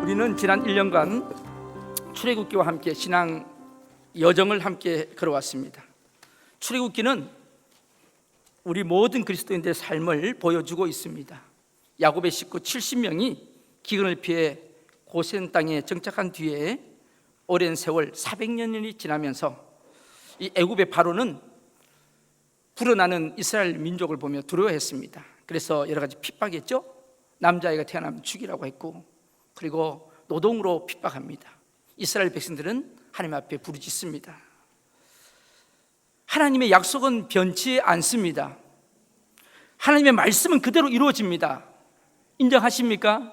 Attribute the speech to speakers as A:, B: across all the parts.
A: 우리는 지난 1년간 출애굽기와 함께 신앙 여정을 함께 걸어왔습니다. 출애굽기는 우리 모든 그리스도인들의 삶을 보여주고 있습니다. 야곱의 식구 70명이 기근을 피해 고센 땅에 정착한 뒤에 오랜 세월 400년이 지나면서 이 애굽의 바로는 불어나는 이스라엘 민족을 보며 두려워했습니다. 그래서 여러 가지 핍박했죠. 남자아이가 태어나면 죽이라고 했고, 그리고 노동으로 핍박합니다. 이스라엘 백성들은 하나님 앞에 부르짖습니다. 하나님의 약속은 변치 않습니다. 하나님의 말씀은 그대로 이루어집니다. 인정하십니까?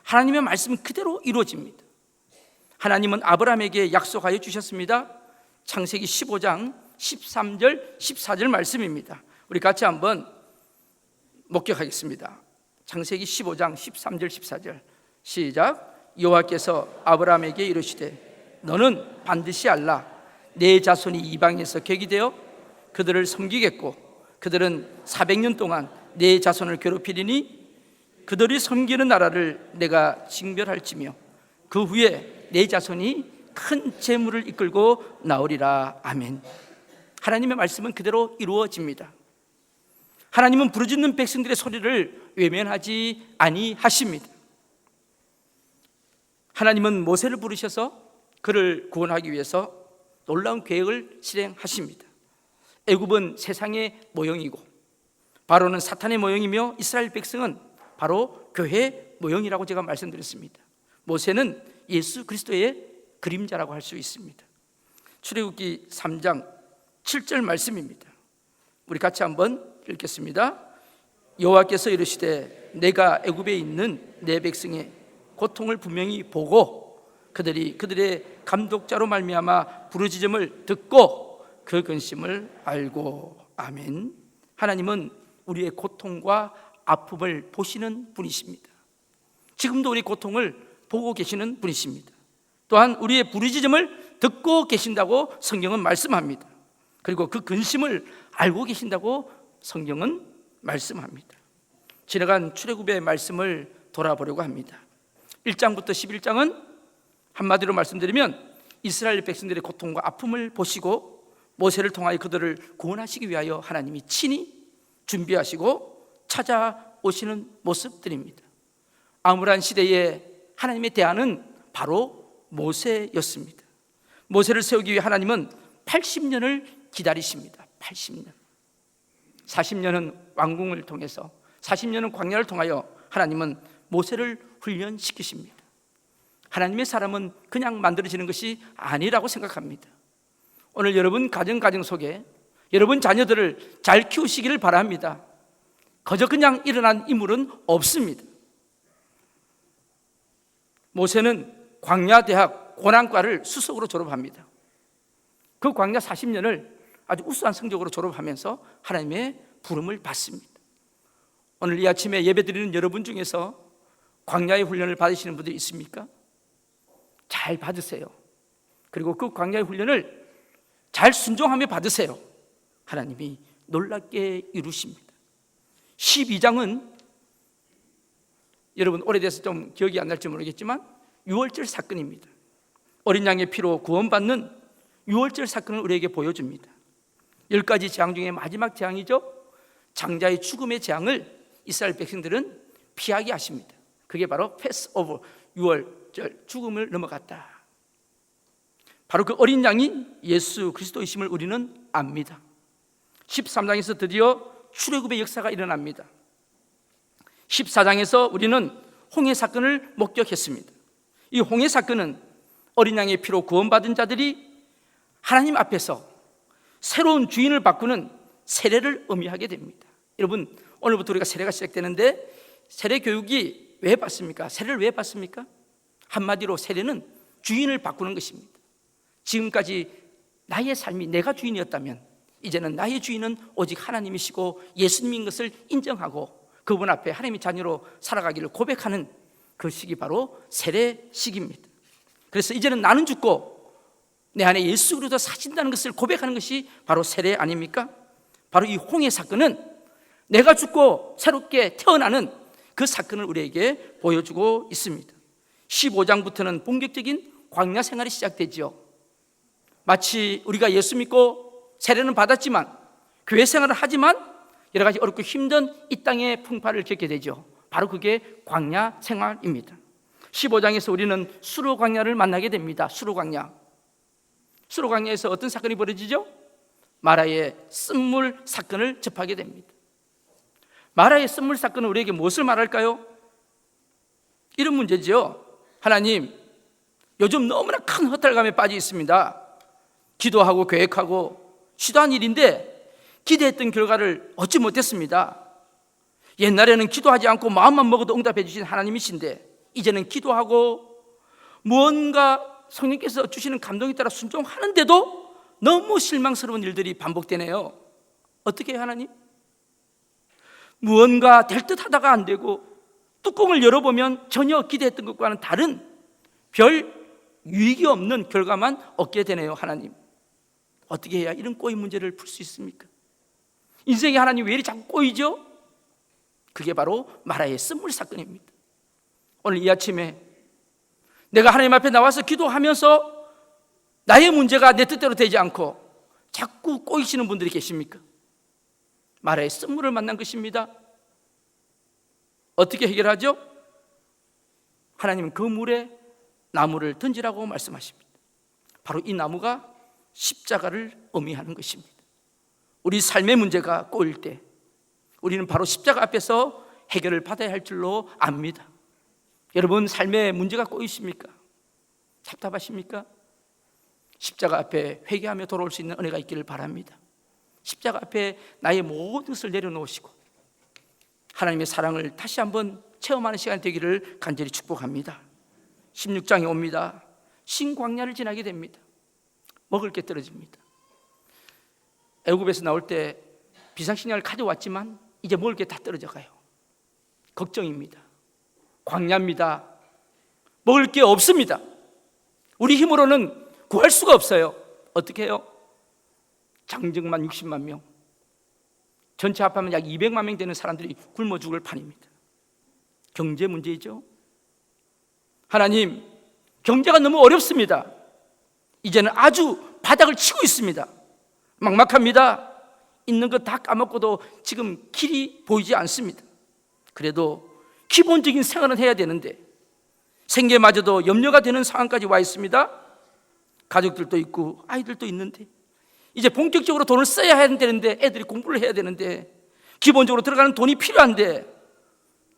A: 하나님의 말씀은 그대로 이루어집니다. 하나님은 아브라함에게 약속하여 주셨습니다. 창세기 15장 13절 14절 말씀입니다. 우리 같이 한번 목격하겠습니다. 창세기 15장 13절 14절 시작. 여호와께서 아브라함에게 이르시되 너는 반드시 알라. 내 자손이 이방에서 객이 되어 그들을 섬기겠고 그들은 400년 동안 내 자손을 괴롭히리니 그들이 섬기는 나라를 내가 징별할지며 그 후에 내 자손이 큰 재물을 이끌고 나오리라. 아멘. 하나님의 말씀은 그대로 이루어집니다. 하나님은 부르짖는 백성들의 소리를 외면하지 아니하십니다. 하나님은 모세를 부르셔서 그를 구원하기 위해서 놀라운 계획을 실행하십니다. 애굽은 세상의 모형이고 바로는 사탄의 모형이며 이스라엘 백성은 바로 교회의 모형이라고 제가 말씀드렸습니다. 모세는 예수 그리스도의 그림자라고 할 수 있습니다. 출애굽기 3장 7절 말씀입니다. 우리 같이 한번 읽겠습니다. 여호와께서 이르시되 내가 애굽에 있는 내 백성의 고통을 분명히 보고 그들이 그들의 감독자로 말미암아 부르짖음을 듣고 그 근심을 알고. 아멘. 하나님은 우리의 고통과 아픔을 보시는 분이십니다. 지금도 우리 고통을 보고 계시는 분이십니다. 또한 우리의 부르짖음을 듣고 계신다고 성경은 말씀합니다. 그리고 그 근심을 알고 계신다고 성경은 말씀합니다. 지나간 출애굽의 말씀을 돌아보려고 합니다. 1장부터 11장은 한마디로 말씀드리면 이스라엘 백성들의 고통과 아픔을 보시고 모세를 통하여 그들을 구원하시기 위하여 하나님이 친히 준비하시고 찾아오시는 모습들입니다. 암울한 시대에 하나님의 대안은 바로 모세였습니다. 모세를 세우기 위해 하나님은 80년을 기다리십니다. 80년. 40년은 왕궁을 통해서 40년은 광야를 통하여 하나님은 모세를 훈련시키십니다. 하나님의 사람은 그냥 만들어지는 것이 아니라고 생각합니다. 오늘 여러분 가정 속에 여러분 자녀들을 잘 키우시기를 바랍니다. 그저 그냥 일어난 인물은 없습니다. 모세는 광야대학 고난과를 수석으로 졸업합니다. 그 광야 40년을 아주 우수한 성적으로 졸업하면서 하나님의 부름을 받습니다. 오늘 이 아침에 예배드리는 여러분 중에서 광야의 훈련을 받으시는 분들이 있습니까? 잘 받으세요. 그리고 그 광야의 훈련을 잘 순종하며 받으세요. 하나님이 놀랍게 이루십니다. 12장은 여러분 오래돼서 좀 기억이 안 날지 모르겠지만 유월절 사건입니다. 어린 양의 피로 구원받는 유월절 사건을 우리에게 보여줍니다. 10가지 재앙 중에 마지막 재앙이죠. 장자의 죽음의 재앙을 이스라엘 백성들은 피하게 하십니다. 그게 바로 패스오버, 유월절 죽음을 넘어갔다. 바로 그 어린 양이 예수 그리스도이심을 우리는 압니다. 13장에서 드디어 출애굽의 역사가 일어납니다. 14장에서 우리는 홍해 사건을 목격했습니다. 이 홍해 사건은 어린 양의 피로 구원받은 자들이 하나님 앞에서 새로운 주인을 바꾸는 세례를 의미하게 됩니다. 여러분 오늘부터 우리가 세례가 시작되는데 세례 교육이 왜 받습니까? 세례를 왜 받습니까? 한마디로 세례는 주인을 바꾸는 것입니다. 지금까지 나의 삶이 내가 주인이었다면 이제는 나의 주인은 오직 하나님이시고 예수님인 것을 인정하고 그분 앞에 하나님의 자녀로 살아가기를 고백하는 그 시기 바로 세례 시기입니다. 그래서 이제는 나는 죽고 내 안에 예수 그리스도 사신다는 것을 고백하는 것이 바로 세례 아닙니까? 바로 이 홍해 사건은 내가 죽고 새롭게 태어나는 그 사건을 우리에게 보여주고 있습니다. 15장부터는 본격적인 광야 생활이 시작되지요. 마치 우리가 예수 믿고 세례는 받았지만 교회 생활을 하지만 여러 가지 어렵고 힘든 이 땅의 풍파를 겪게 되죠. 바로 그게 광야 생활입니다. 15장에서 우리는 수로 광야를 만나게 됩니다. 수로 광야. 수로 광야에서 어떤 사건이 벌어지죠? 마라의 쓴물 사건을 접하게 됩니다. 마라의 쓴물 사건은 우리에게 무엇을 말할까요? 이런 문제지요. 하나님, 요즘 너무나 큰 허탈감에 빠져 있습니다. 기도하고 계획하고 시도한 일인데 기대했던 결과를 얻지 못했습니다. 옛날에는 기도하지 않고 마음만 먹어도 응답해 주신 하나님이신데 이제는 기도하고 무언가 성령께서 주시는 감동에 따라 순종하는데도 너무 실망스러운 일들이 반복되네요. 어떻게 해요, 하나님? 무언가 될 듯 하다가 안 되고 뚜껑을 열어보면 전혀 기대했던 것과는 다른 별 유익이 없는 결과만 얻게 되네요. 하나님, 어떻게 해야 이런 꼬인 문제를 풀 수 있습니까? 인생에 하나님 왜 이리 자꾸 꼬이죠? 그게 바로 마라의 쓴물 사건입니다. 오늘 이 아침에 내가 하나님 앞에 나와서 기도하면서 나의 문제가 내 뜻대로 되지 않고 자꾸 꼬이시는 분들이 계십니까? 마라의 쓴물을 만난 것입니다. 어떻게 해결하죠? 하나님은 그 물에 나무를 던지라고 말씀하십니다. 바로 이 나무가 십자가를 의미하는 것입니다. 우리 삶의 문제가 꼬일 때 우리는 바로 십자가 앞에서 해결을 받아야 할 줄로 압니다. 여러분, 삶의 문제가 꼬이십니까? 답답하십니까? 십자가 앞에 회개하며 돌아올 수 있는 은혜가 있기를 바랍니다. 십자가 앞에 나의 모든 것을 내려놓으시고 하나님의 사랑을 다시 한번 체험하는 시간이 되기를 간절히 축복합니다. 16장에 옵니다. 신광야를 지나게 됩니다. 먹을 게 떨어집니다. 애굽에서 나올 때 비상식량을 가져왔지만 이제 먹을 게 다 떨어져 가요. 걱정입니다. 광야입니다. 먹을 게 없습니다. 우리 힘으로는 구할 수가 없어요. 어떻게 해요? 장정만 60만 명, 전체 합하면 약 200만 명 되는 사람들이 굶어 죽을 판입니다. 경제 문제이죠. 하나님, 경제가 너무 어렵습니다. 이제는 아주 바닥을 치고 있습니다. 막막합니다. 있는 거 다 까먹고도 지금 길이 보이지 않습니다. 그래도 기본적인 생활은 해야 되는데 생계마저도 염려가 되는 상황까지 와 있습니다. 가족들도 있고 아이들도 있는데 이제 본격적으로 돈을 써야 되는데 애들이 공부를 해야 되는데 기본적으로 들어가는 돈이 필요한데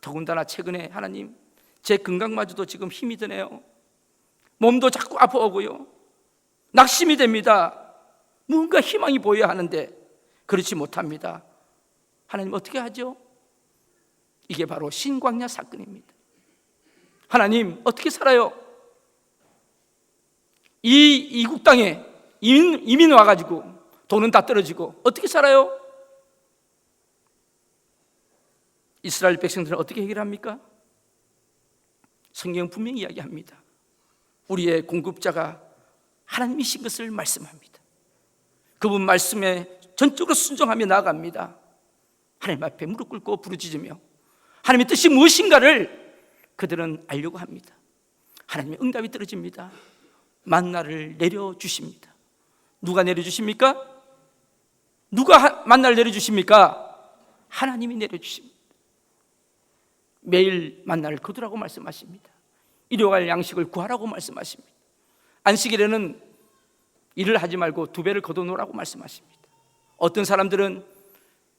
A: 더군다나 최근에 하나님 제 건강마저도 지금 힘이 드네요. 몸도 자꾸 아파오고요. 낙심이 됩니다. 뭔가 희망이 보여야 하는데 그렇지 못합니다. 하나님 어떻게 하죠? 이게 바로 신광야 사건입니다. 하나님 어떻게 살아요? 이 이국 땅에 이민 와가지고 돈은 다 떨어지고 어떻게 살아요? 이스라엘 백성들은 어떻게 해결합니까? 성경은 분명히 이야기합니다. 우리의 공급자가 하나님이신 것을 말씀합니다. 그분 말씀에 전적으로 순종하며 나아갑니다. 하나님 앞에 무릎 꿇고 부르짖으며 하나님의 뜻이 무엇인가를 그들은 알려고 합니다. 하나님의 응답이 떨어집니다. 만나를 내려주십니다. 누가 내려주십니까? 누가 만나를 내려주십니까? 하나님이 내려주십니다. 매일 만나를 거두라고 말씀하십니다. 일용할 양식을 구하라고 말씀하십니다. 안식일에는 일을 하지 말고 2배를 거둬놓으라고 말씀하십니다. 어떤 사람들은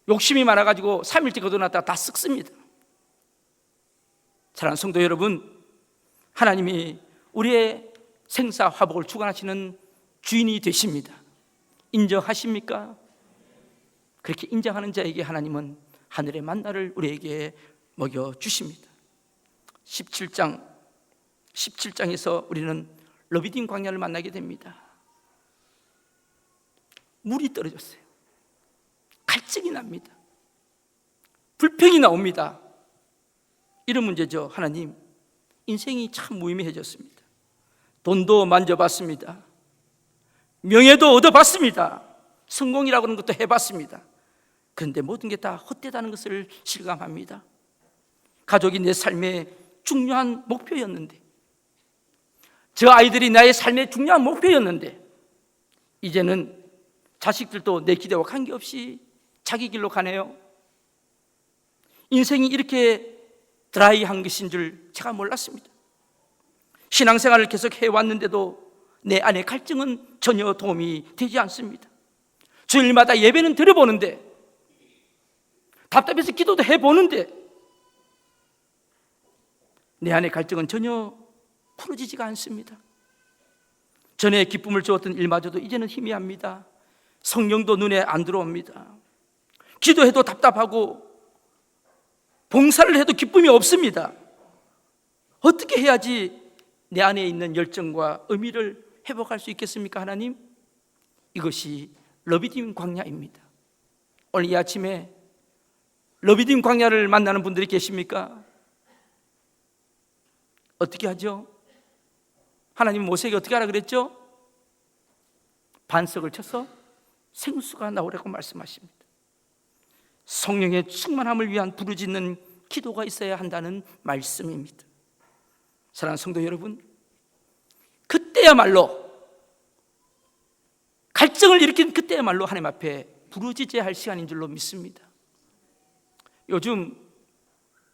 A: 욕심이 많아가지고 3일째 거둬놨다가 다 썩습니다. 사랑하는 성도 여러분, 하나님이 우리의 생사화복을 주관하시는 주인이 되십니다. 인정하십니까? 그렇게 인정하는 자에게 하나님은 하늘의 만나를 우리에게 먹여주십니다. 17장에서 우리는 러비딤 광야를 만나게 됩니다. 물이 떨어졌어요. 갈증이 납니다. 불평이 나옵니다. 이런 문제죠. 하나님, 인생이 참 무의미해졌습니다. 돈도 만져봤습니다. 명예도 얻어봤습니다. 성공이라고 하는 것도 해봤습니다. 그런데 모든 게 다 헛되다는 것을 실감합니다. 가족이 내 삶의 중요한 목표였는데 저 아이들이 나의 삶의 중요한 목표였는데 이제는 자식들도 내 기대와 관계없이 자기 길로 가네요. 인생이 이렇게 드라이한 것인 줄 제가 몰랐습니다. 신앙생활을 계속 해왔는데도 내 안의 갈증은 전혀 도움이 되지 않습니다. 주일마다 예배는 드려보는데, 답답해서 기도도 해보는데 내 안의 갈증은 전혀 풀어지지가 않습니다. 전에 기쁨을 주었던 일마저도 이제는 희미합니다. 성령도 눈에 안 들어옵니다. 기도해도 답답하고 봉사를 해도 기쁨이 없습니다. 어떻게 해야지 내 안에 있는 열정과 의미를 회복할 수 있겠습니까, 하나님? 이것이 러비딤 광야입니다. 오늘 이 아침에 러비딤 광야를 만나는 분들이 계십니까? 어떻게 하죠? 하나님 모세에게 어떻게 하라 그랬죠? 반석을 쳐서 생수가 나오라고 말씀하십니다. 성령의 충만함을 위한 부르짖는 기도가 있어야 한다는 말씀입니다. 사랑하는 성도 여러분, 그때야말로, 갈증을 일으킨 그때야말로 하나님 앞에 부르짖어야 할 시간인 줄로 믿습니다. 요즘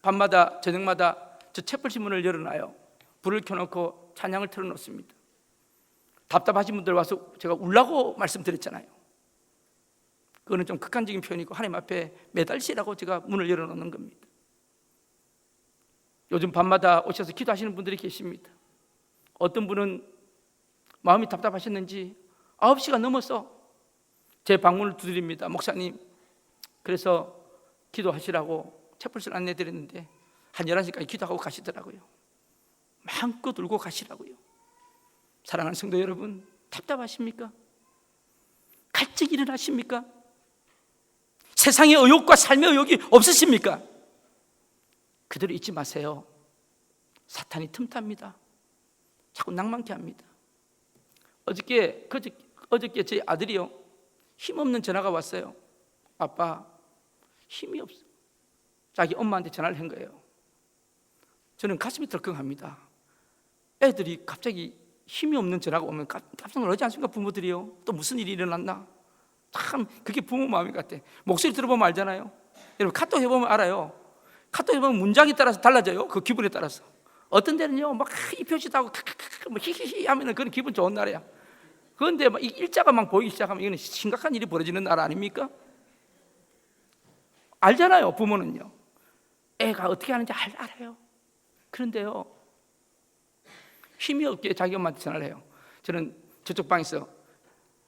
A: 밤마다 저녁마다 저 촛불신문을 열어놔요. 불을 켜놓고 찬양을 틀어놓습니다. 답답하신 분들 와서 제가 울라고 말씀드렸잖아요. 그거는 좀 극한적인 표현이고 하나님 앞에 매달리라고 제가 문을 열어놓는 겁니다. 요즘 밤마다 오셔서 기도하시는 분들이 계십니다. 어떤 분은 마음이 답답하셨는지 9시가 넘어서 제 방문을 두드립니다. 목사님, 그래서 기도하시라고 촛불을 안내드렸는데 한 11시까지 기도하고 가시더라고요. 마음껏 울고 가시라고요. 사랑하는 성도 여러분, 답답하십니까? 갈증이 일어나십니까? 세상의 의욕과 삶의 의욕이 없으십니까? 그대로 잊지 마세요. 사탄이 틈탑니다. 자꾸 낭만케 합니다. 어저께 제 아들이요, 힘없는 전화가 왔어요. 아빠, 힘이 없어. 자기 엄마한테 전화를 한 거예요. 저는 가슴이 덜컹합니다. 애들이 갑자기 힘이 없는 전화가 오면 깜짝 놀라지 않습니까? 부모들이요. 또 무슨 일이 일어났나? 참 그게 부모 마음이 같아. 목소리 들어보면 알잖아요. 여러분 카톡 해보면 알아요. 카톡 해보면 문장에 따라서 달라져요. 그 기분에 따라서. 어떤 데는요 막 이 표시도 하고 뭐 히히히 하면은 그건 기분 좋은 날이야. 그런데 막 이 일자가 막 보이기 시작하면 이거는 심각한 일이 벌어지는 날 아닙니까? 알잖아요. 부모는요. 애가 어떻게 하는지 알아요. 그런데요, 힘이 없게 자기 엄마한테 전화를 해요. 저는 저쪽 방에서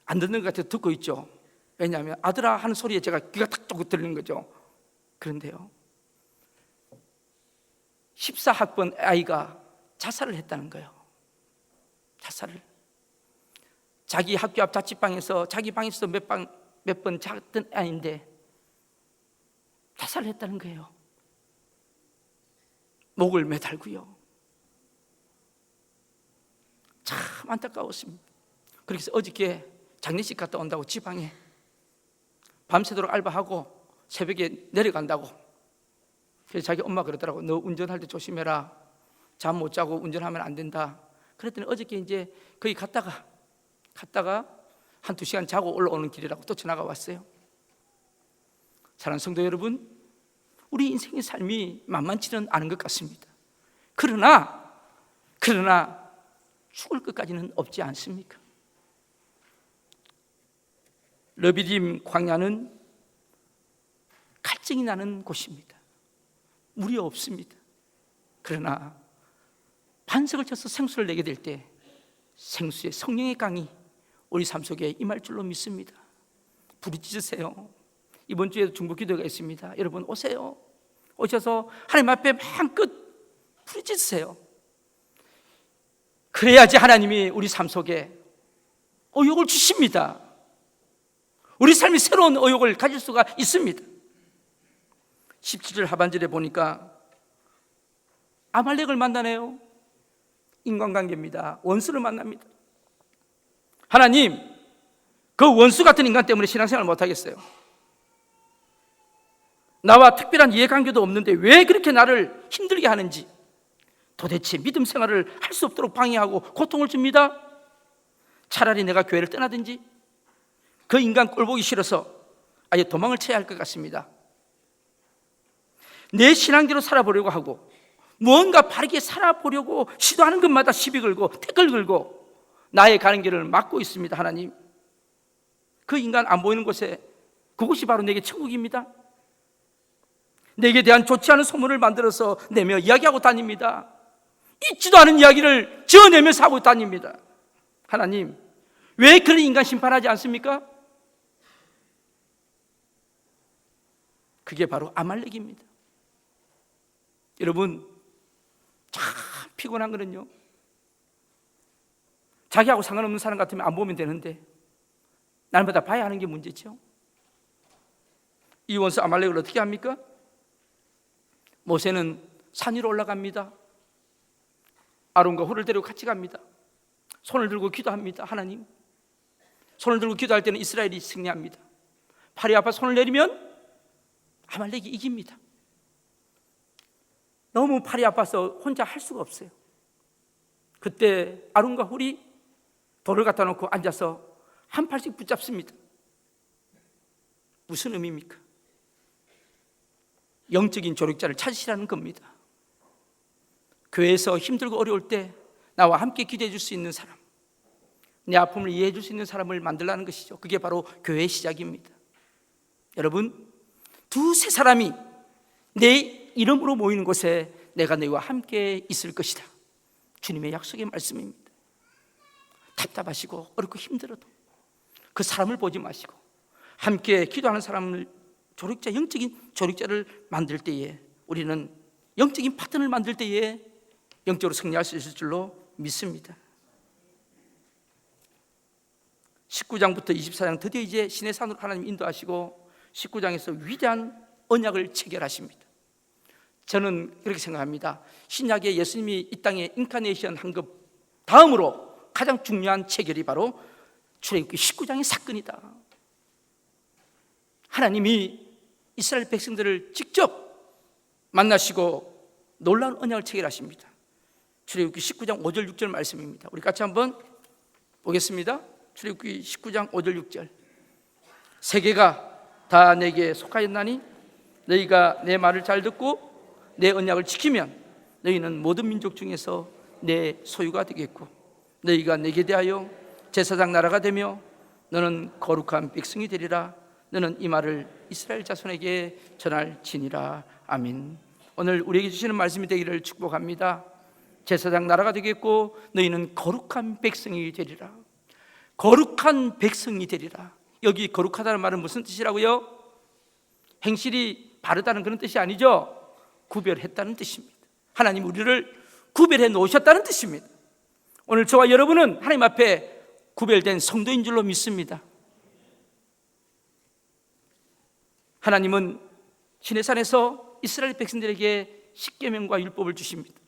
A: 안 듣는 것 같아서 듣고 있죠. 왜냐하면 아들아 하는 소리에 제가 귀가 탁 쫓고 들리는 거죠. 그런데요, 14학번 아이가 자살을 했다는 거예요. 자살을. 자기 학교 앞 자취방에서 자기 방에서 몇 번 잤던 아이인데 자살을 했다는 거예요. 목을 매달고요. 참 안타까웠습니다. 그래서 어저께 장례식 갔다 온다고 지방에 밤새도록 알바하고 새벽에 내려간다고. 그래서 자기 엄마 그러더라고. 너 운전할 때 조심해라. 잠 못 자고 운전하면 안 된다. 그랬더니 어저께 이제 거기 갔다가 한 2시간 자고 올라오는 길이라고 또 전화가 왔어요. 사랑하는 성도 여러분, 우리 인생의 삶이 만만치는 않은 것 같습니다. 그러나 죽을 것까지는 없지 않습니까? 러비딤 광야는 갈증이 나는 곳입니다. 물이 없습니다. 그러나 반석을 쳐서 생수를 내게 될 때 생수의 성령의 강이 우리 삶 속에 임할 줄로 믿습니다. 부르짖으세요. 이번 주에도 중보 기도가 있습니다. 여러분 오세요. 오셔서 하나님 앞에 마음껏 부르짖으세요. 그래야지 하나님이 우리 삶 속에 의욕을 주십니다. 우리 삶이 새로운 의욕을 가질 수가 있습니다. 17절 하반절에 보니까 아말렉을 만나네요. 인간관계입니다. 원수를 만납니다. 하나님, 그 원수 같은 인간 때문에 신앙생활을 못하겠어요. 나와 특별한 이해관계도 없는데 왜 그렇게 나를 힘들게 하는지, 도대체 믿음 생활을 할 수 없도록 방해하고 고통을 줍니다. 차라리 내가 교회를 떠나든지 그 인간 꼴보기 싫어서 아예 도망을 쳐야 할 것 같습니다. 내 신앙대로 살아보려고 하고 무언가 바르게 살아보려고 시도하는 것마다 시비 걸고 태클 걸고 나의 가는 길을 막고 있습니다. 하나님, 그 인간 안 보이는 곳에 그곳이 바로 내게 천국입니다. 내게 대한 좋지 않은 소문을 만들어서 내며 이야기하고 다닙니다. 있지도 않은 이야기를 지어내면서 하고 다닙니다. 하나님, 왜 그런 인간 심판하지 않습니까? 그게 바로 아말렉입니다. 여러분, 참 피곤한 거는요, 자기하고 상관없는 사람 같으면 안 보면 되는데 날마다 봐야 하는 게 문제죠. 이 원수 아말렉을 어떻게 합니까? 모세는 산 위로 올라갑니다. 아론과 홀을 데리고 같이 갑니다. 손을 들고 기도합니다. 하나님, 손을 들고 기도할 때는 이스라엘이 승리합니다. 팔이 아파 손을 내리면 아말렉이 이깁니다. 너무 팔이 아파서 혼자 할 수가 없어요. 그때 아론과 홀이 돌을 갖다 놓고 앉아서 한 팔씩 붙잡습니다. 무슨 의미입니까? 영적인 조력자를 찾으시라는 겁니다. 교회에서 힘들고 어려울 때 나와 함께 기도해 줄 수 있는 사람, 내 아픔을 이해해 줄 수 있는 사람을 만들라는 것이죠. 그게 바로 교회의 시작입니다. 여러분, 두세 사람이 내 이름으로 모이는 곳에 내가 너희와 함께 있을 것이다. 주님의 약속의 말씀입니다. 답답하시고 어렵고 힘들어도 그 사람을 보지 마시고 함께 기도하는 사람을 조력자, 영적인 조력자를 만들 때에 우리는 영적인 파트너를 만들 때에 영적으로 승리할 수 있을 줄로 믿습니다. 19장부터 24장 드디어 이제 신의 산으로 하나님 인도하시고 19장에서 위대한 언약을 체결하십니다. 저는 그렇게 생각합니다. 신약에 예수님이 이 땅에 인카네이션 한 것 다음으로 가장 중요한 체결이 바로 출애굽기 19장의 사건이다. 하나님이 이스라엘 백성들을 직접 만나시고 놀라운 언약을 체결하십니다. 출애굽기 19장 5절 6절 말씀입니다. 우리 같이 한번 보겠습니다. 출애굽기 19장 5절 6절. 세계가 다 내게 속하였나니 너희가 내 말을 잘 듣고 내 언약을 지키면 너희는 모든 민족 중에서 내 소유가 되겠고 너희가 내게 대하여 제사장 나라가 되며 너는 거룩한 백성이 되리라. 너는 이 말을 이스라엘 자손에게 전할지니라. 아멘. 오늘 우리에게 주시는 말씀이 되기를 축복합니다. 제사장 나라가 되겠고 너희는 거룩한 백성이 되리라. 거룩한 백성이 되리라. 여기 거룩하다는 말은 무슨 뜻이라고요? 행실이 바르다는 그런 뜻이 아니죠. 구별했다는 뜻입니다. 하나님 우리를 구별해 놓으셨다는 뜻입니다. 오늘 저와 여러분은 하나님 앞에 구별된 성도인 줄로 믿습니다. 하나님은 시내산에서 이스라엘 백성들에게 십계명과 율법을 주십니다.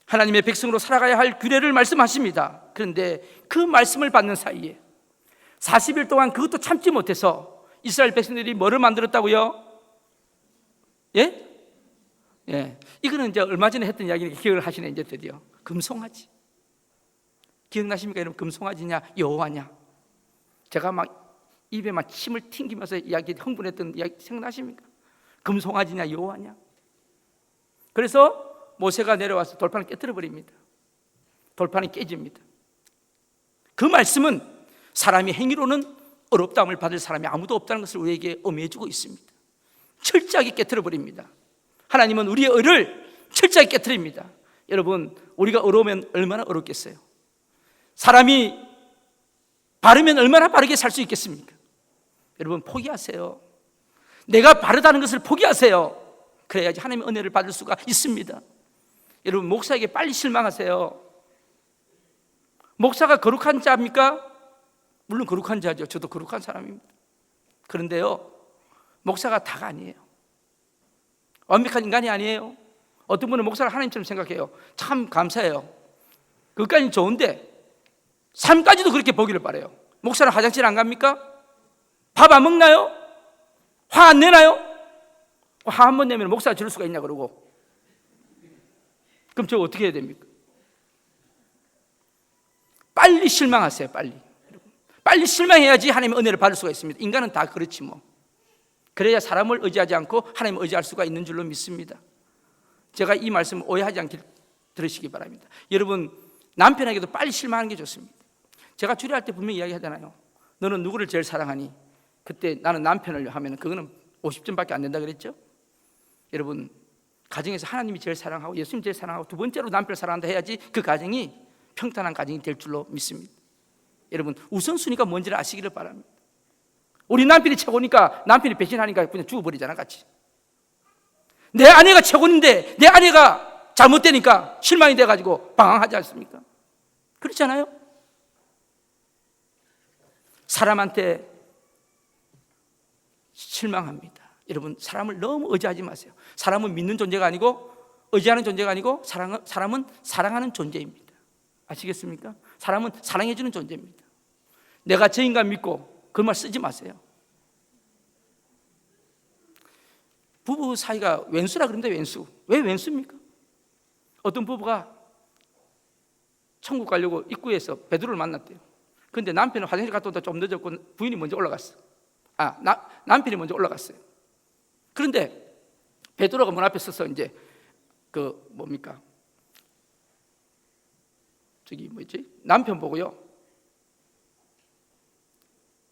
A: 하나님의 백성으로 살아가야 할 규례를 말씀하십니다. 그런데 그 말씀을 받는 사이에 40일 동안 그것도 참지 못해서 이스라엘 백성들이 뭐를 만들었다고요? 예? 예. 이거는 이제 얼마 전에 했던 이야기를 기억을 하시네. 이제 드디어 금송아지. 기억나십니까? 여러분, 금송아지냐 여호와냐? 제가 막 입에 막 침을 튕기면서 이야기 흥분했던 이야기 생각나십니까? 금송아지냐 여호와냐? 그래서 모세가 내려와서 돌판을 깨뜨려 버립니다. 돌판이 깨집니다. 그 말씀은 사람이 행위로는 어렵다함을 받을 사람이 아무도 없다는 것을 우리에게 의미해 주고 있습니다. 철저하게 깨뜨려 버립니다. 하나님은 우리의 의를 철저하게 깨뜨립니다. 여러분, 우리가 어려우면 얼마나 어렵겠어요? 사람이 바르면 얼마나 바르게 살 수 있겠습니까? 여러분, 포기하세요. 내가 바르다는 것을 포기하세요. 그래야지 하나님의 은혜를 받을 수가 있습니다. 여러분, 목사에게 빨리 실망하세요. 목사가 거룩한 자입니까? 물론 거룩한 자죠. 저도 거룩한 사람입니다. 그런데요, 목사가 다가 아니에요. 완벽한 인간이 아니에요. 어떤 분은 목사를 하나님처럼 생각해요. 참 감사해요. 그것까지는 좋은데 삶까지도 그렇게 보기를 바라요. 목사는 화장실 안 갑니까? 밥 안 먹나요? 화 안 내나요? 화 한 번 내면 목사가 지를 수가 있냐 그러고. 그럼 저 어떻게 해야 됩니까? 빨리 실망하세요. 빨리 실망해야지 하나님의 은혜를 받을 수가 있습니다. 인간은 다 그렇지 뭐. 그래야 사람을 의지하지 않고 하나님을 의지할 수가 있는 줄로 믿습니다. 제가 이 말씀을 오해하지 않게 들으시기 바랍니다. 여러분, 남편에게도 빨리 실망하는 게 좋습니다. 제가 주례할 때 분명히 이야기하잖아요. 너는 누구를 제일 사랑하니? 그때 나는 남편을 하면 그거는 50점밖에 안 된다 그랬죠. 여러분, 가정에서 하나님이 제일 사랑하고 예수님 제일 사랑하고 두 번째로 남편을 사랑한다 해야지 그 가정이 평탄한 가정이 될 줄로 믿습니다. 여러분, 우선순위가 뭔지를 아시기를 바랍니다. 우리 남편이 최고니까 남편이 배신하니까 그냥 죽어버리잖아 같이. 내 아내가 최고인데 내 아내가 잘못되니까 실망이 돼가지고 방황하지 않습니까? 그렇잖아요. 사람한테 실망합니다. 여러분, 사람을 너무 의지하지 마세요. 사람은 믿는 존재가 아니고 의지하는 존재가 아니고 사람은 사랑하는 존재입니다. 아시겠습니까? 사람은 사랑해주는 존재입니다. 내가 저 인간 믿고 그 말 쓰지 마세요. 부부 사이가 왼수라 그럽니다. 왼수. 왜 왼수입니까? 어떤 부부가 천국 가려고 입구에서 베드로를 만났대요. 그런데 남편은 화장실 갔다 오다 좀 늦었고 부인이 먼저 올라갔어. 남편이 먼저 올라갔어요. 그런데 베드로가 문 앞에 서서 이제 남편 보고요,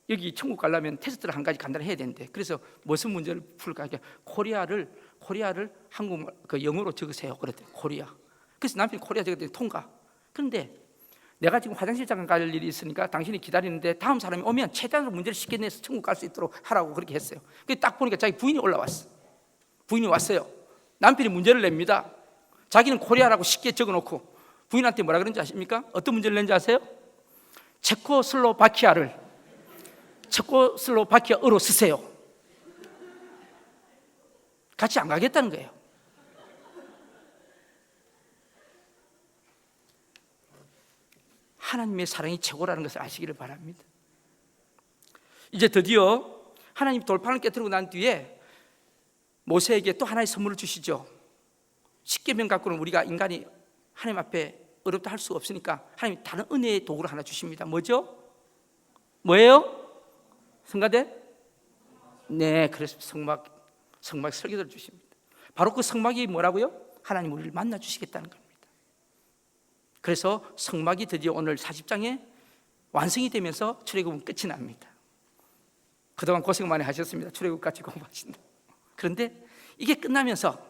A: 여기 천국 가려면 테스트를 한 가지 간단히 해야 되는데, 그래서 무슨 문제를 풀까? 코리아를 한국말 영어로 적으세요. 그랬더니 코리아. 그래서 남편이 코리아 적었더니 통과. 그런데 내가 지금 화장실 잠깐 갈 일이 있으니까 당신이 기다리는데 다음 사람이 오면 최대한으로 문제를 쉽게 내서 천국 갈 수 있도록 하라고 그렇게 했어요. 딱 보니까 자기 부인이 올라왔어. 부인이 왔어요. 남편이 문제를 냅니다. 자기는 코리아라고 쉽게 적어놓고 부인한테 뭐라 그런지 아십니까? 어떤 문제를 낸지 아세요? 체코슬로바키아어로 쓰세요. 같이 안 가겠다는 거예요. 하나님의 사랑이 최고라는 것을 아시기를 바랍니다. 이제 드디어 하나님 돌판을 깨뜨리고 난 뒤에 모세에게 또 하나의 선물을 주시죠. 십계명 갖고는 우리가 인간이 하나님 앞에 어렵다 할 수 없으니까 하나님이 다른 은혜의 도구를 하나 주십니다. 뭐죠? 뭐예요? 성가대? 네, 그래서 성막 설교를 주십니다. 바로 그 성막이 뭐라고요? 하나님 우리를 만나 주시겠다는 겁니다. 그래서 성막이 드디어 오늘 40장에 완성이 되면서 출애굽은 끝이 납니다. 그동안 고생 많이 하셨습니다. 출애굽까지 공부하신다. 그런데 이게 끝나면서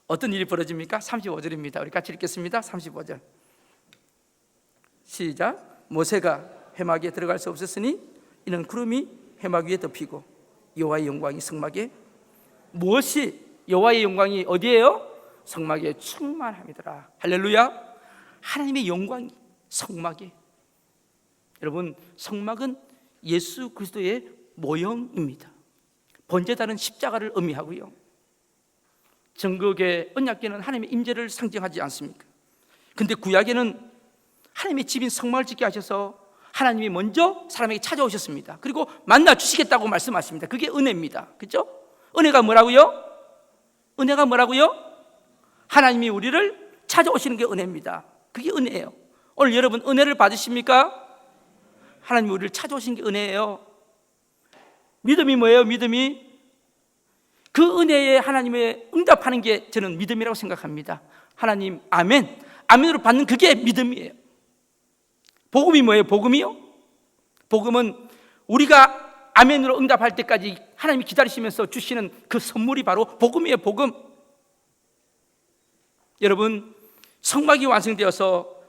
A: 어떤 일이 벌어집니까? 35절입니다. 우리 같이 읽겠습니다. 35절 시작. 모세가 회막에 들어갈 수 없었으니 이는 구름이 회막 위에 덮이고 여호와의 영광이 성막에, 무엇이 여호와의 영광이 어디에요? 성막에 충만함이더라. 할렐루야. 하나님의 영광이 성막에. 여러분, 성막은 예수 그리스도의 모형입니다. 번제단은 십자가를 의미하고요, 정극의 언약궤는 하나님의 임재를 상징하지 않습니까? 근데 구약에는 하나님의 집인 성막을 짓게 하셔서 하나님이 먼저 사람에게 찾아오셨습니다. 그리고 만나 주시겠다고 말씀하십니다. 그게 은혜입니다. 그렇죠? 은혜가 뭐라고요? 하나님이 우리를 찾아오시는 게 은혜입니다. 그게 은혜예요. 오늘 여러분 은혜를 받으십니까? 하나님이 우리를 찾아오신 게 은혜예요. 믿음이 뭐예요? 믿음이 그 은혜에 하나님의 응답하는 게 저는 믿음이라고 생각합니다. 하나님 아멘, 아멘으로 받는 그게 믿음이에요. 복음이 뭐예요? 복음이요? 복음은 우리가 아멘으로 응답할 때까지 하나님이 기다리시면서 주시는 그 선물이 바로 복음이에요. 복음. 여러분, 성막이 완성되어서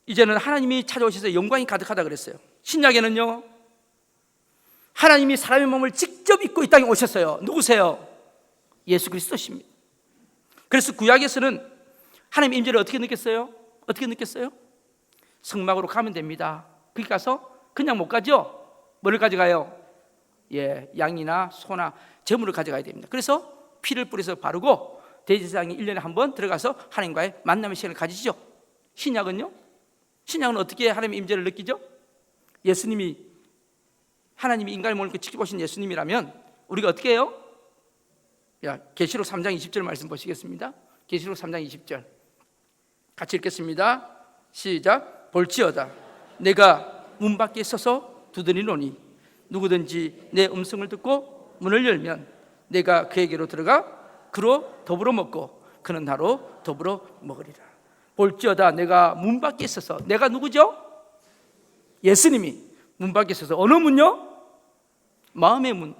A: 이제는 하나님이 찾아오셔서 영광이 가득하다 그랬어요. 신약에는요, 하나님이 사람의 몸을 직접 입고 이 땅에 오셨어요. 누구세요? 예수 그리스도십니다. 그래서 구약에서는 하나님의 임재를 어떻게 느꼈어요? 성막으로 가면 됩니다. 거기 가서 그냥 못 가죠? 뭐를 가져가요? 양이나 소나 제물을 가져가야 됩니다. 그래서 피를 뿌려서 바르고 대제사장이 1년에 한 번 들어가서 하나님과의 만남의 시간을 가지죠. 신약은요? 신약은 어떻게 하나님의 임재를 느끼죠? 하나님이 인간의 몸을 직접 오신 예수님이라면 우리가 어떻게 해요? 계시록 3장 20절 말씀 보시겠습니다. 계시록 3장 20절 같이 읽겠습니다. 시작. 볼지어다 내가 문 밖에 서서 두드리노니 누구든지 내 음성을 듣고 문을 열면 내가 그에게로 들어가 그로 더불어 먹고 그는 나로 더불어 먹으리라. 볼지어다 내가 문 밖에 서서, 내가 누구죠? 예수님이 문 밖에 서서, 어느 문요? 마음의 문,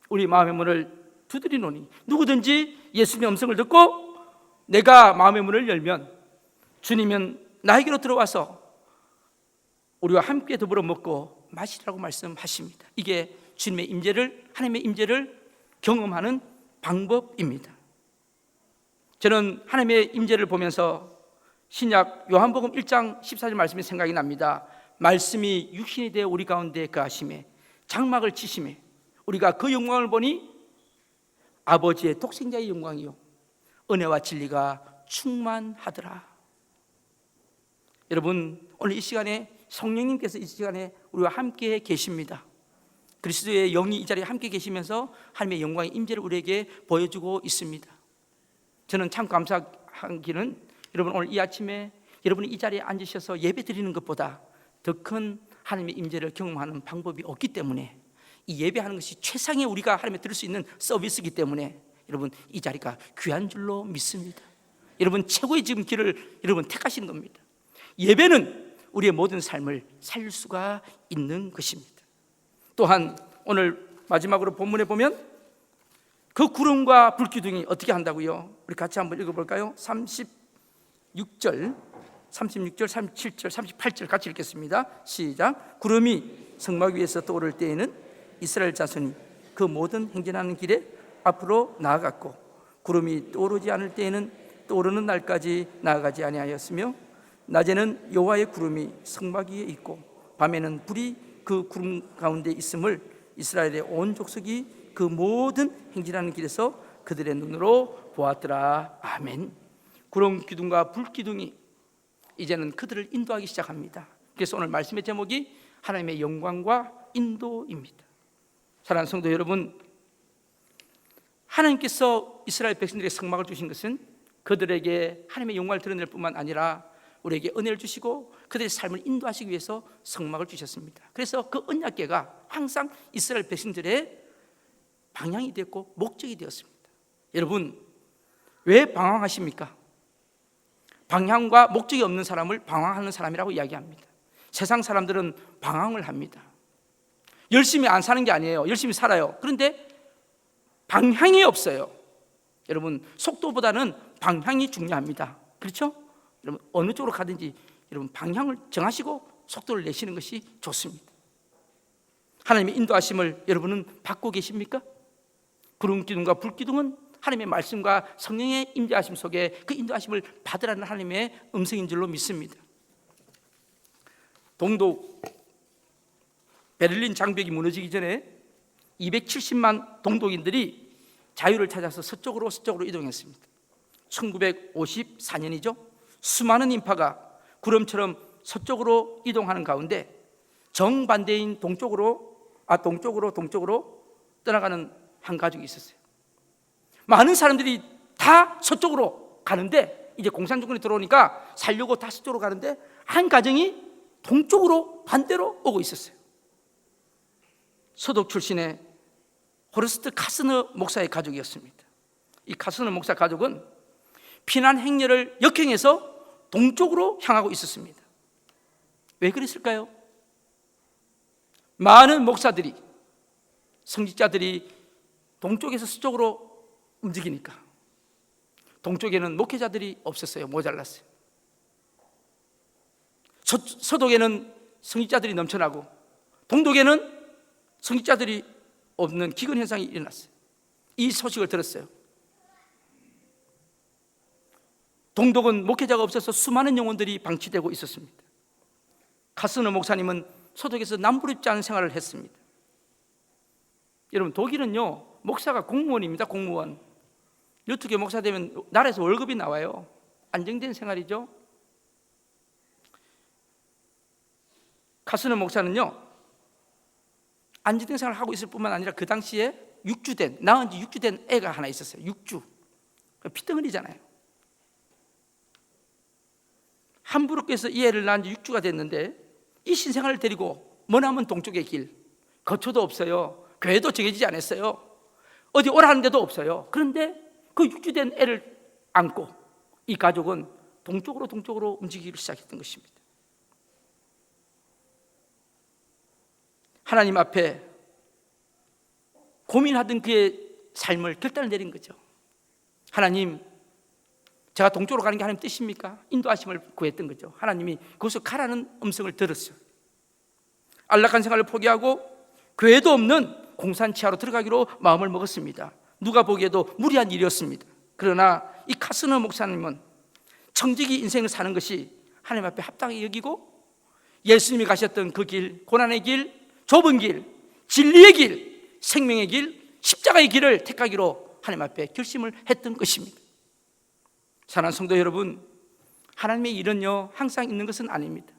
A: 우리 마음의 문을 두드리노니 누구든지 예수님의 음성을 듣고 내가 마음의 문을 열면 주님은 나에게로 들어와서 우리와 함께 더불어 먹고 마시라고 말씀하십니다. 이게 주님의 임재를, 하나님의 임재를 경험하는 방법입니다. 저는 하나님의 임재를 보면서 신약 요한복음 1장 14절 말씀이 생각이 납니다. 말씀이 육신이 되어 우리 가운데 거하심에 장막을 치심에 우리가 그 영광을 보니 아버지의 독생자의 영광이요 은혜와 진리가 충만하더라. 여러분, 오늘 이 시간에 성령님께서 이 시간에 우리와 함께 계십니다. 그리스도의 영이 이 자리에 함께 계시면서 하나님의 영광의 임재를 우리에게 보여주고 있습니다. 저는 참 감사한 길은 여러분, 오늘 이 아침에 여러분이 이 자리에 앉으셔서 예배 드리는 것보다 더 큰 하나님의 임재를 경험하는 방법이 없기 때문에, 이 예배하는 것이 최상의 우리가 하나님의 들을 수 있는 서비스이기 때문에 여러분, 이 자리가 귀한 줄로 믿습니다. 여러분, 최고의 지금 길을 여러분 택하시는 겁니다. 예배는 우리의 모든 삶을 살릴 수가 있는 것입니다. 또한 오늘 마지막으로 본문에 보면 그 구름과 불기둥이 어떻게 한다고요? 우리 같이 한번 읽어볼까요? 36절, 37절, 38절 같이 읽겠습니다. 시작. 구름이 성막 위에서 떠오를 때에는 이스라엘 자손이 그 모든 행진하는 길에 앞으로 나아갔고 구름이 떠오르지 않을 때에는 떠오르는 날까지 나아가지 아니하였으며 낮에는 여호와의 구름이 성막 위에 있고 밤에는 불이 그 구름 가운데 있음을 이스라엘의 온 족속이 그 모든 행진하는 길에서 그들의 눈으로 보았더라. 아멘. 구름 기둥과 불 기둥이 이제는 그들을 인도하기 시작합니다. 그래서 오늘 말씀의 제목이 하나님의 영광과 인도입니다. 사랑하는 성도 여러분, 하나님께서 이스라엘 백성들에게 성막을 주신 것은 그들에게 하나님의 영광을 드러낼 뿐만 아니라 우리에게 은혜를 주시고 그들의 삶을 인도하시기 위해서 성막을 주셨습니다. 그래서 그 언약궤가 항상 이스라엘 백성들의 방향이 되었고 목적이 되었습니다. 여러분, 왜 방황하십니까? 방향과 목적이 없는 사람을 방황하는 사람이라고 이야기합니다. 세상 사람들은 방황을 합니다. 열심히 안 사는 게 아니에요. 열심히 살아요. 그런데 방향이 없어요. 여러분, 속도보다는 방향이 중요합니다. 그렇죠? 여러분, 어느 쪽으로 가든지 여러분 방향을 정하시고 속도를 내시는 것이 좋습니다. 하나님의 인도하심을 여러분은 받고 계십니까? 구름 기둥과 불 기둥은 하나님의 말씀과 성령의 임재하심 속에 그 인도하심을 받으라는 하나님의 음성인 줄로 믿습니다. 동독 베를린 장벽이 무너지기 전에 270만 동독인들이 자유를 찾아서 서쪽으로 이동했습니다. 1954년이죠. 수많은 인파가 구름처럼 서쪽으로 이동하는 가운데 정반대인 동쪽으로 떠나가는 한 가족이 있었어요. 많은 사람들이 다 서쪽으로 가는데 이제 공산주권이 들어오니까 살려고 다 서쪽으로 가는데 한 가정이 동쪽으로 반대로 오고 있었어요. 서독 출신의 호르스트 카스너 목사의 가족이었습니다. 이 카스너 목사 가족은 피난 행렬을 역행해서 동쪽으로 향하고 있었습니다. 왜 그랬을까요? 많은 목사들이, 성직자들이 동쪽에서 서쪽으로 움직이니까 동쪽에는 목회자들이 없었어요. 모자랐어요. 서독에는 성직자들이 넘쳐나고 동독에는 성직자들이 없는 기근 현상이 일어났어요. 이 소식을 들었어요. 동독은 목회자가 없어서 수많은 영혼들이 방치되고 있었습니다. 카스너 목사님은 서독에서 남부럽지 않은 생활을 했습니다. 여러분, 독일은요 목사가 공무원입니다. 공무원. 12개 목사 되면 나라에서 월급이 나와요. 안정된 생활이죠. 카스너 목사는요 안정된 생활을 하고 있을 뿐만 아니라 그 당시에 낳은 지 6주 된 애가 하나 있었어요. 6주. 피덩어리잖아요. 함부로께서 이 애를 낳은 지 6주가 됐는데 이 신생아를 데리고 머나먼 동쪽의 길, 거처도 없어요. 교회도 정해지지 않았어요. 어디 오라는 데도 없어요. 그런데 그 6주 된 애를 안고 이 가족은 동쪽으로 움직이기 시작했던 것입니다. 하나님 앞에 고민하던 그의 삶을 결단을 내린 거죠. 하나님, 제가 동쪽으로 가는 게 하나님 뜻입니까? 인도하심을 구했던 거죠. 하나님이 그곳으로 가라는 음성을 들었어요. 안락한 생활을 포기하고 교회도 없는 공산치하로 들어가기로 마음을 먹었습니다. 누가 보기에도 무리한 일이었습니다. 그러나 이 카스너 목사님은 청지기 인생을 사는 것이 하나님 앞에 합당하게 여기고 예수님이 가셨던 그 길, 고난의 길, 좁은 길, 진리의 길, 생명의 길, 십자가의 길을 택하기로 하나님 앞에 결심을 했던 것입니다. 사랑하는 성도 여러분, 하나님의 일은요 항상 있는 것은 아닙니다.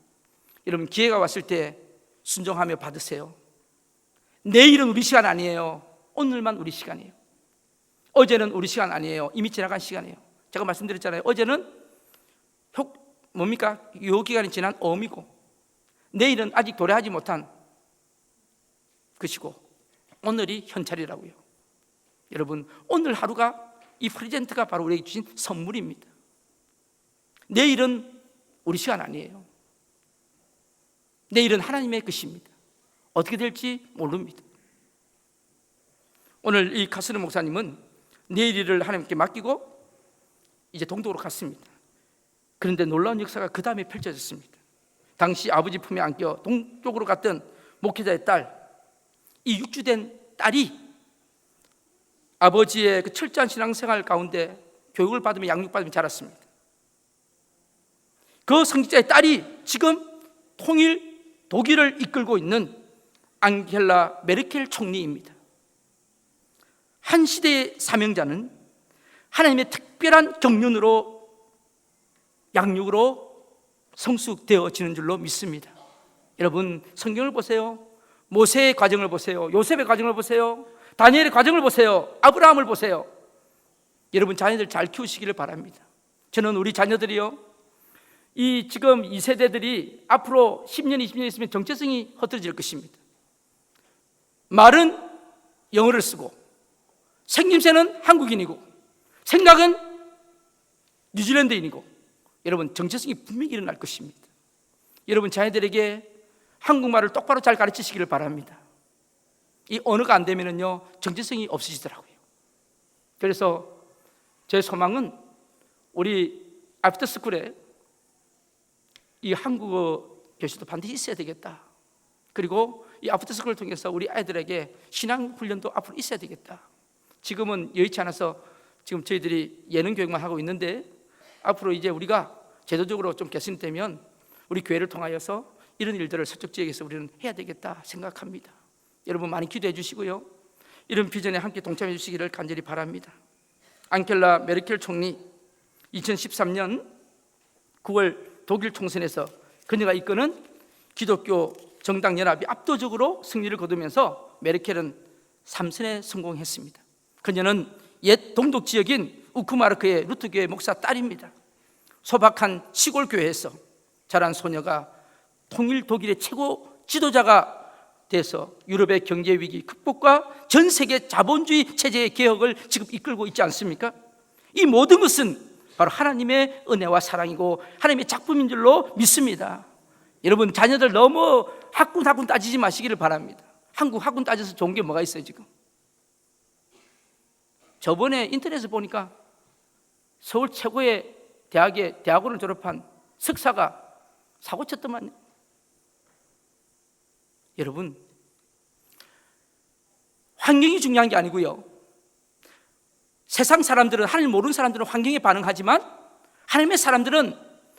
A: 여러분, 기회가 왔을 때 순종하며 받으세요. 내일은 우리 시간 아니에요. 오늘만 우리 시간이에요. 어제는 우리 시간 아니에요. 이미 지나간 시간이에요. 제가 말씀드렸잖아요. 어제는 유효기간이 지난 어음이고 내일은 아직 도래하지 못한 것이고 오늘이 현찰이라고요. 여러분, 오늘 하루가 이 프레젠트가 바로 우리에게 주신 선물입니다. 내일은 우리 시간 아니에요. 내일은 하나님의 것입니다. 어떻게 될지 모릅니다. 오늘 이 카스르 목사님은 내일 일을 하나님께 맡기고 이제 동독으로 갔습니다. 그런데 놀라운 역사가 그 다음에 펼쳐졌습니다. 당시 아버지 품에 안겨 동쪽으로 갔던 목회자의 딸, 이 6주 된 딸이 아버지의 그 철저한 신앙생활 가운데 교육을 받으며 양육받으며 자랐습니다. 그 성직자의 딸이 지금 통일 독일을 이끌고 있는 앙겔라 메르켈 총리입니다. 한 시대의 사명자는 하나님의 특별한 경륜으로 양육으로 성숙되어지는 줄로 믿습니다. 여러분, 성경을 보세요. 모세의 과정을 보세요. 요셉의 과정을 보세요. 다니엘의 과정을 보세요. 아브라함을 보세요. 여러분, 자녀들 잘 키우시기를 바랍니다. 저는 우리 자녀들이요, 지금 이 세대들이 앞으로 10년, 20년 있으면 정체성이 흩어질 것입니다. 말은 영어를 쓰고 생김새는 한국인이고 생각은 뉴질랜드인이고, 여러분, 정체성이 분명히 일어날 것입니다. 여러분, 자녀들에게 한국말을 똑바로 잘 가르치시기를 바랍니다. 이 언어가 안 되면은요 정체성이 없으시더라고요. 그래서 제 소망은 우리 애프터스쿨에 이 한국어 교실도 반드시 있어야 되겠다. 그리고 이 애프터스쿨을 통해서 우리 아이들에게 신앙 훈련도 앞으로 있어야 되겠다. 지금은 여의치 않아서 지금 저희들이 예능 교육만 하고 있는데 앞으로 이제 우리가 제도적으로 좀 개선되면 우리 교회를 통하여서 이런 일들을 서쪽 지역에서 우리는 해야 되겠다 생각합니다. 여러분, 많이 기도해 주시고요, 이런 비전에 함께 동참해 주시기를 간절히 바랍니다. 앙겔라 메르켈 총리 2013년 9월 독일 총선에서 그녀가 이끄는 기독교 정당 연합이 압도적으로 승리를 거두면서 메르켈은 3선에 성공했습니다. 그녀는 옛 동독 지역인 우크마르크의 루트교회 목사 딸입니다. 소박한 시골 교회에서 자란 소녀가 통일 독일의 최고 지도자가 돼서 유럽의 경제 위기 극복과 전 세계 자본주의 체제의 개혁을 지금 이끌고 있지 않습니까? 이 모든 것은 바로 하나님의 은혜와 사랑이고 하나님의 작품인 줄로 믿습니다. 여러분, 자녀들 너무 학군 따지지 마시기를 바랍니다. 한국 학군 따져서 좋은 게 뭐가 있어요? 지금 저번에 인터넷에 보니까 서울 최고의 대학의 대학원을 졸업한 석사가 사고 쳤더만요. 여러분, 환경이 중요한 게 아니고요, 세상 사람들은, 하나님 모르는 사람들은 환경에 반응하지만 하나님의 사람들은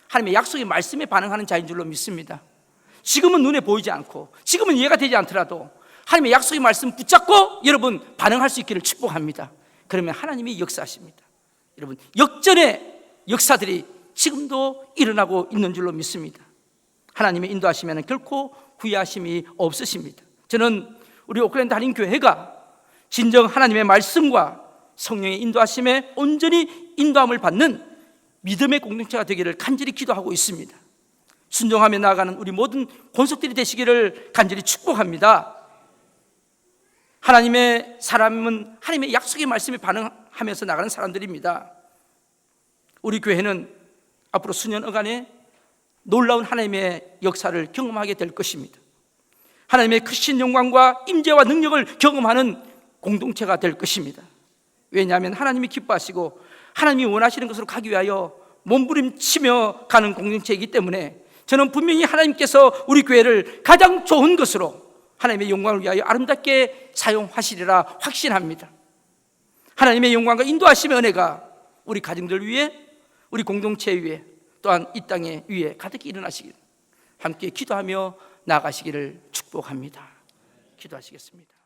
A: 하나님의 약속의 말씀에 반응하는 자인 줄로 믿습니다. 지금은 눈에 보이지 않고 지금은 이해가 되지 않더라도 하나님의 약속의 말씀 붙잡고 여러분 반응할 수 있기를 축복합니다. 그러면 하나님이 역사하십니다. 여러분, 역전의 역사들이 지금도 일어나고 있는 줄로 믿습니다. 하나님의 인도하시면 결코 후회하심이 없으십니다. 저는 우리 오클랜드 한인교회가 진정 하나님의 말씀과 성령의 인도하심에 온전히 인도함을 받는 믿음의 공동체가 되기를 간절히 기도하고 있습니다. 순종하며 나아가는 우리 모든 권속들이 되시기를 간절히 축복합니다. 하나님의 사람은 하나님의 약속의 말씀에 반응하면서 나가는 사람들입니다. 우리 교회는 앞으로 수년여간에 놀라운 하나님의 역사를 경험하게 될 것입니다. 하나님의 크신 영광과 임재와 능력을 경험하는 공동체가 될 것입니다. 왜냐하면 하나님이 기뻐하시고 하나님이 원하시는 것으로 가기 위하여 몸부림치며 가는 공동체이기 때문에 저는 분명히 하나님께서 우리 교회를 가장 좋은 것으로 하나님의 영광을 위하여 아름답게 사용하시리라 확신합니다. 하나님의 영광과 인도하심의 은혜가 우리 가정들 위에, 우리 공동체 위에, 또한 이 땅의 위에 가득히 일어나시기를 함께 기도하며 나아가시기를 축복합니다. 기도하시겠습니다.